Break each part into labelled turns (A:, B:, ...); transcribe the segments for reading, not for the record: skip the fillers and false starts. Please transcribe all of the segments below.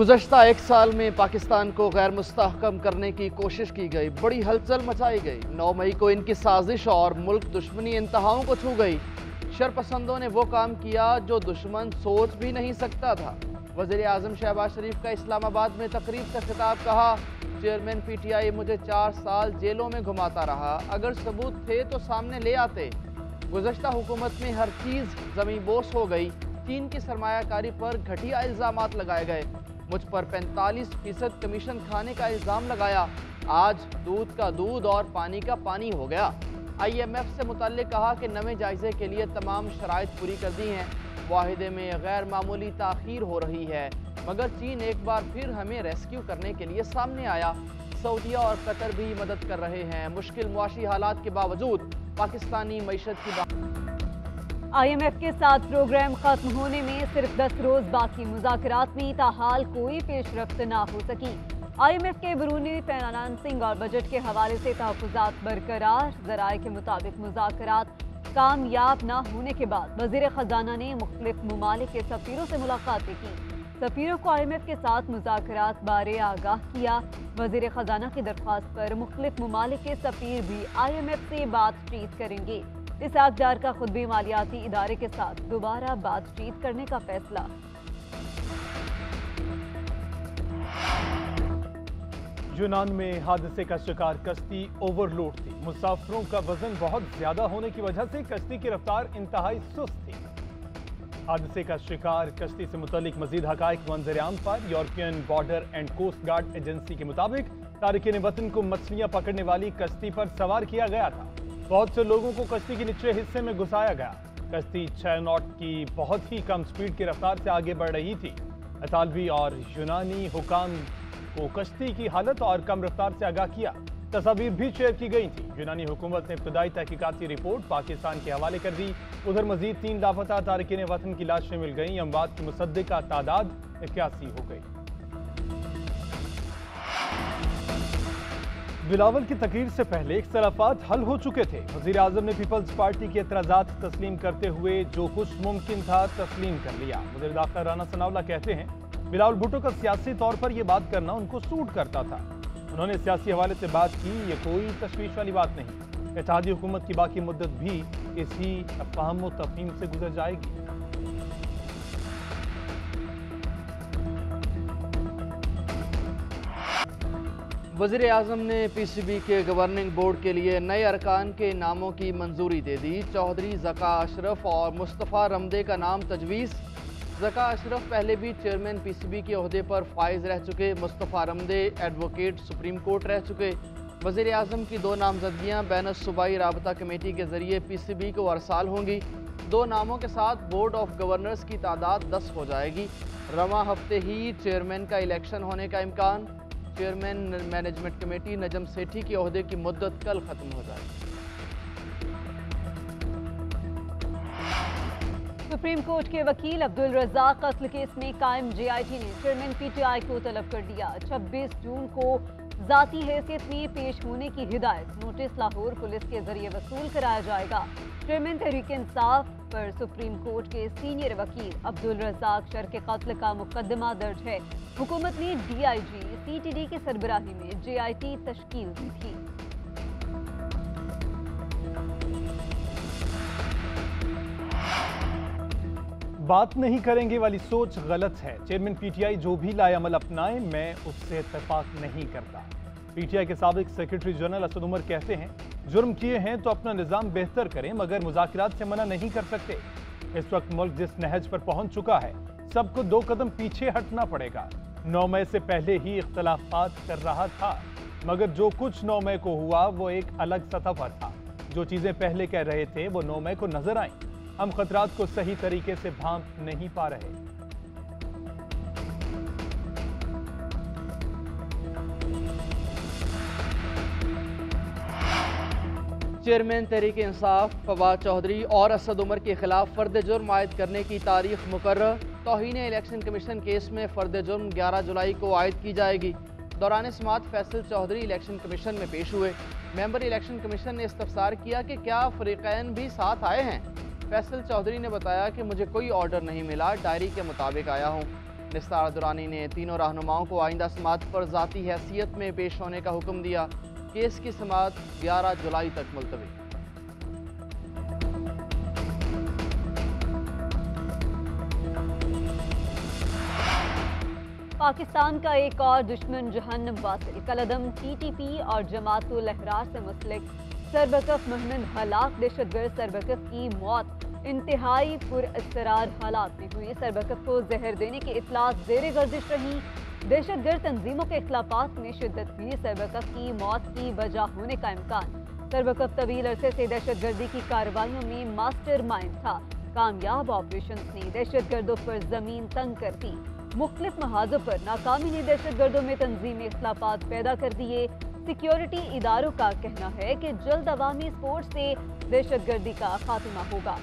A: गुज़श्ता एक साल में पाकिस्तान को गैर मुस्तहकम करने की कोशिश की गई, बड़ी हलचल मचाई गई। 9 मई को इनकी साजिश और मुल्क दुश्मनी इंतहाओं को छू गई। शरपसंदों ने वो काम किया जो दुश्मन सोच भी नहीं सकता था। वज़ीर आज़म शहबाज शरीफ का इस्लामाबाद में तकरीब से खिताब, कहा चेयरमैन PTI मुझे 4 साल जेलों में घुमाता रहा, अगर सबूत थे तो सामने ले आते। गुज़श्ता हुकूमत में हर चीज़ ज़मींबोस हो गई। चीन की सरमायाकारी पर घटिया इल्ज़ामात लगाए गए। मुझ पर 45% कमीशन खाने का इल्ज़ाम लगाया। आज दूध का दूध और पानी का पानी हो गया। IMF से मुताल्लिक़ कहा कि नए जायज़े के लिए तमाम शराइत पूरी कर दी हैं। वाहिदे में गैर मामूली ताख़ीर हो रही है, मगर चीन एक बार फिर हमें रेस्क्यू करने के लिए सामने आया। सऊदीया और कतर भी मदद कर रहे हैं। मुश्किल मुआशी हालात के बावजूद पाकिस्तानी मईशत की
B: IMF के साथ प्रोग्राम खत्म होने में सिर्फ 10 रोज बाकी। मुज़ाकरात में ताहाल कोई पेशरफ्त ना हो सकी। IMF के बैरूनी फाइनेंसिंग और बजट के हवाले से तहफ़्फ़ुज़ात बरकरार। ज़राए के मुताबिक मुज़ाकरात कामयाब ना होने के बाद वज़ीर ख़जाना ने मुख्तलिफ ममालिक के सफ़ीरों से मुलाकातें की। सफ़ीरों को IMF के साथ मुज़ाकरात बारे आगाह किया। वज़ीर ख़जाना की दरख्वास्त पर मुख्तलिफ ममालिक के सफ़ीर भी IMF से बातचीत करेंगे। इसहाक डार का खुद भी मालियाती इदारे के साथ दोबारा बातचीत करने का फैसला।
C: यूनान में हादसे का शिकार कश्ती ओवरलोड थी। मुसाफिरों का वजन बहुत ज्यादा होने की वजह से कश्ती की रफ्तार इंतहाई सुस्त थी। हादसे का शिकार कश्ती से मुतालिक मजीद हकाइक मंजर-ए-आम पर। European border and coast guard agency के मुताबिक तारिकीन वतन को मछलियां पकड़ने वाली कश्ती पर सवार किया गया था। बहुत से लोगों को कश्ती के निचले हिस्से में घुसाया गया। कश्ती 6 नॉट की बहुत ही कम स्पीड की रफ्तार से आगे बढ़ रही थी। इतालवी और यूनानी हुकाम को कश्ती की हालत और कम रफ्तार से आगाह किया। तस्वीर भी शेयर की गई थी। यूनानी हुकूमत ने इब्तदाई तहकीकाती रिपोर्ट पाकिस्तान के हवाले कर दी। उधर मजीद 3 लापता तारिकीन वतन की लाशें मिल गई। अमवात की मुसद्दिका तादाद 81 हो गई। बिलावल की तकरीर से पहले इख्तलाफात हल हो चुके थे। वज़ीर आज़म ने पीपल्स पार्टी के एतराज़ात तस्लीम करते हुए जो कुछ मुमकिन था तस्लीम कर लिया। वज़ीर दाखिला राना सनाउल्लाह कहते हैं बिलावल भुट्टो का सियासी तौर पर यह बात करना उनको सूट करता था। उन्होंने सियासी हवाले से बात की, ये कोई तशवीश वाली बात नहीं। इत्तेहादी हुकूमत की बाकी मुद्दत भी इसी फ़हम व तफ़हीम से गुजर जाएगी।
A: वज़ीर आज़म ने PCB के गवर्निंग बोर्ड के लिए नए अरकान के नामों की मंजूरी दे दी। चौधरी ज़का अशरफ और मुस्तफ़ा रमदे का नाम तजवीज़। ज़का अशरफ पहले भी चेयरमैन PCB के ओहदे पर फाइज रह चुके। Mustafa Ramday advocate supreme court रह चुके। वज़ीर आज़म की 2 नामजदगियाँ बैन सूबाई राबता कमेटी के ज़रिए PCB को अरसाल होंगी। 2 नामों के साथ बोर्ड ऑफ गवर्नर्स की तादाद 10 हो जाएगी। रवां हफ्ते ही चेयरमैन का इलेक्शन होने का इम्कान। Chairman management committee Najam Sethi के ओहदे की मुद्दत कल खत्म हो जाएगी।
B: सुप्रीम कोर्ट के वकील अब्दुल रज़ाक कत्ल केस में कायम JIT ने चेयरमैन PTI को तलब कर दिया। 26 जून को जाती हैसियत में पेश होने की हिदायत। नोटिस लाहौर पुलिस के जरिए वसूल कराया जाएगा। चेयरमैन तहरीक इंसाफ पर सुप्रीम कोर्ट के सीनियर वकील अब्दुल रज़ाक शर के कत्ल का मुकदमा दर्ज है। हुकूमत ने DIG CTD की सरबराही में JIT तश्कील दी थी।
C: बात नहीं करेंगे वाली सोच गलत है। चेयरमैन PTI जो भी लाएअमल अपनाए, मैं उससे इत्तेफाक नहीं करता। PTI के साबिक सेक्रेटरी जनरल असद उमर कहते हैं जुर्म किए हैं तो अपना निज़ाम बेहतर करें, मगर मुज़ाकरात से मना नहीं कर सकते। इस वक्त मुल्क जिस नहज पर पहुंच चुका है, सबको 2 कदम पीछे हटना पड़ेगा। 9 मई से पहले ही इख्तलाफात कर रहा था, मगर जो कुछ 9 मई को हुआ वो एक अलग सतह पर था। जो चीज़ें पहले कह रहे थे वो 9 मई को नजर आईं। हम खतरात को सही तरीके से भांप नहीं पा रहे।
A: चेयरमैन तहरीक इंसाफ फवाद चौधरी और असद उमर के खिलाफ फर्द जुर्म आयद करने की तारीख मुकर्रर। तौहीन इलेक्शन कमीशन केस में फर्द जुर्म 11 जुलाई को आयद की जाएगी। दौरान समाअत फैसल चौधरी इलेक्शन कमीशन में पेश हुए। मेंबर इलेक्शन कमीशन ने इस्तफसार किया कि क्या फरीकैन भी साथ आए हैं। फैसल चौधरी ने बताया कि मुझे कोई ऑर्डर नहीं मिला, डायरी के मुताबिक आया हूँ। निसार दुरानी ने तीनों रहनुमाओं को आइंदा समाअत पर ज़ाती हैसियत में पेश होने का हुक्म दिया। केस की समाअत 11 जुलाई तक मुलतवी।
B: पाकिस्तान का एक और दुश्मन जहन्नम वासिल कलदम टीटीपी और जमातुल अहरार से मुस्लिक सरबकफ मोहम्मद हलाक दहशतगर्द सरबकफ की मौत इंतहाई पुरअसरार हालात में हुई। सरबकफ को जहर देने की इतलात ज़ेर गर्दिश रही। दहशतगर्द तंजीमों के इख्तलाफात में शिद्दत भी सरबकफ की मौत की वजह होने का इम्कान। सरबकफ तवील अरसे से दहशतगर्दी की कार्रवाइयों में मास्टर माइंड था। कामयाब ऑपरेशन ने दहशतगर्दों पर जमीन तंग कर दी। मुख्तलिफ महाजों पर नाकामी ने दहशतगर्दों में तंजीमी इख्तलाफात पैदा कर दिए। सिक्योरिटी इदारों का कहना है कि जल्द अवामी सपोर्ट से दहशतगर्दी का खात्मा होगा।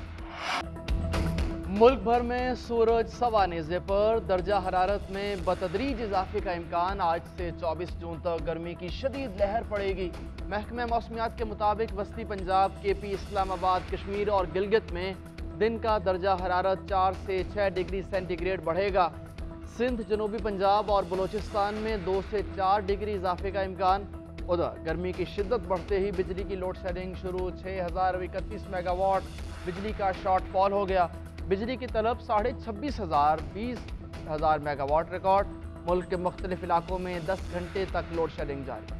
A: मुल्क भर में सूरज सवा नेज़े पर, दर्जा हरारत में बतदरीज इजाफे का इम्कान। आज से 24 जून तक गर्मी की शदीद लहर पड़ेगी। महकमे मौसमियात के मुताबिक वस्ती पंजाब, केपी, इस्लामाबाद, कश्मीर और गिलगित में दिन का दर्जा हरारत 4 से 6 डिग्री सेंटीग्रेड बढ़ेगा। सिंध, जनूबी पंजाब और बलोचिस्तान में 2 से 4 डिग्री इजाफे का इम्कान। उधर गर्मी की शिद्दत बढ़ते ही बिजली की लोड शेडिंग शुरू। 6031 मेगावाट बिजली का शॉर्टफॉल हो गया। बिजली की तलब 26,500 20,000 मेगावाट रिकॉर्ड। मुल्क के मुख्तलिफ इलाकों में 10 घंटे तक लोड शेडिंग जारी।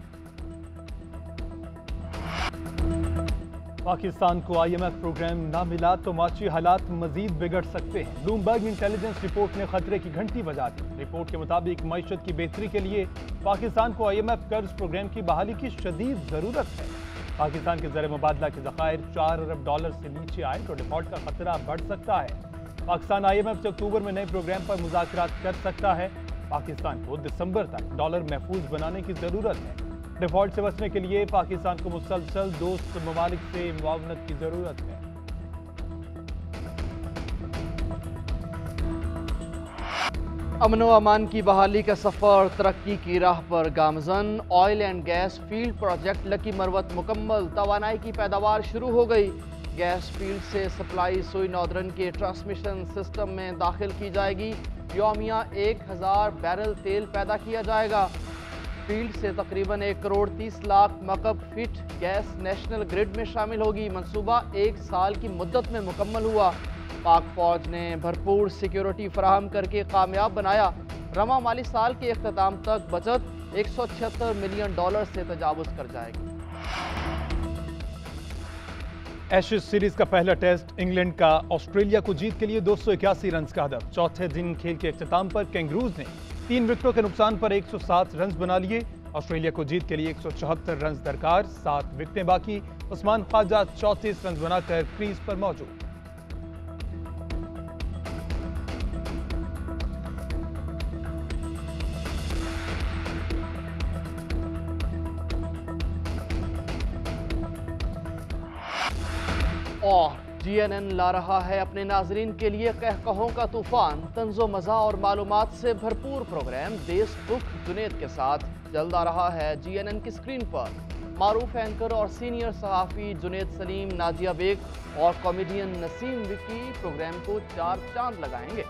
C: पाकिस्तान को IMF प्रोग्राम ना मिला तो माशी हालात मजीद बिगड़ सकते हैं। ब्लूमबर्ग इंटेलिजेंस रिपोर्ट ने खतरे की घंटी बजा दी। रिपोर्ट के मुताबिक मईशत की बेहतरी के लिए पाकिस्तान को IMF कर्ज प्रोग्राम की बहाली की शदीद जरूरत है। पाकिस्तान के ज़र मुबादला के ज़खायर $4 अरब से नीचे आए तो डिफॉल्ट का खतरा बढ़ सकता है। पाकिस्तान IMF से अक्टूबर में नए प्रोग्राम पर मुज़ाकरात कर सकता है। पाकिस्तान को दिसंबर तक डॉलर महफूज बनाने की जरूरत है। डिफॉल्ट से बचने के लिए पाकिस्तान को मुसलसल दोस्त ममालिक से मुआवनत की जरूरत है।
A: अमन व अमान की बहाली का सफर तरक्की की राह पर गामजन। Oil and gas field project Lakki Marwat मुकम्मल। तवानाई की पैदावार शुरू हो गई। गैस फील्ड से सप्लाई सुई नॉर्दर्न के ट्रांसमिशन सिस्टम में दाखिल की जाएगी। यौमिया 1000 बैरल तेल पैदा किया जाएगा। फील्ड से तकरीबन 1 करोड़ 30 लाख मकब फिट गैस नेशनल ग्रिड में शामिल होगी। मंसूबा 1 साल की मुद्दत में मुकम्मल हुआ। पाक फौज ने भरपूर सिक्योरिटी फराहम करके कामयाब बनाया। रमा माली साल के इख्तिताम तक बचत $176 मिलियन से तजावुज़ कर जाएगी।
C: एशेज सीरीज का पहला टेस्ट इंग्लैंड का ऑस्ट्रेलिया को जीत के लिए 281 रन का हदफ। चौथे दिन खेल के इख्तिताम पर कैंगरूज ने 3 विकेटों के नुकसान पर 107 रन बना लिए। ऑस्ट्रेलिया को जीत के लिए 174 रन दरकार, 7 विकेटें बाकी। उस्मान ख्वाजा 34 रन बनाकर क्रीज पर मौजूद।
A: और GNN ला रहा है अपने नाजरीन के लिए कहकहों का तूफान। तंजो मज़ा और मालूमात से भरपूर प्रोग्राम देश बुक जुनेद के साथ जल्द आ रहा है GNN की स्क्रीन पर। मारूफ एंकर और सीनियर सहाफ़ी जुनेद सलीम, नाजिया बेग और कॉमेडियन नसीम विकी प्रोग्राम को 4 चांद लगाएंगे।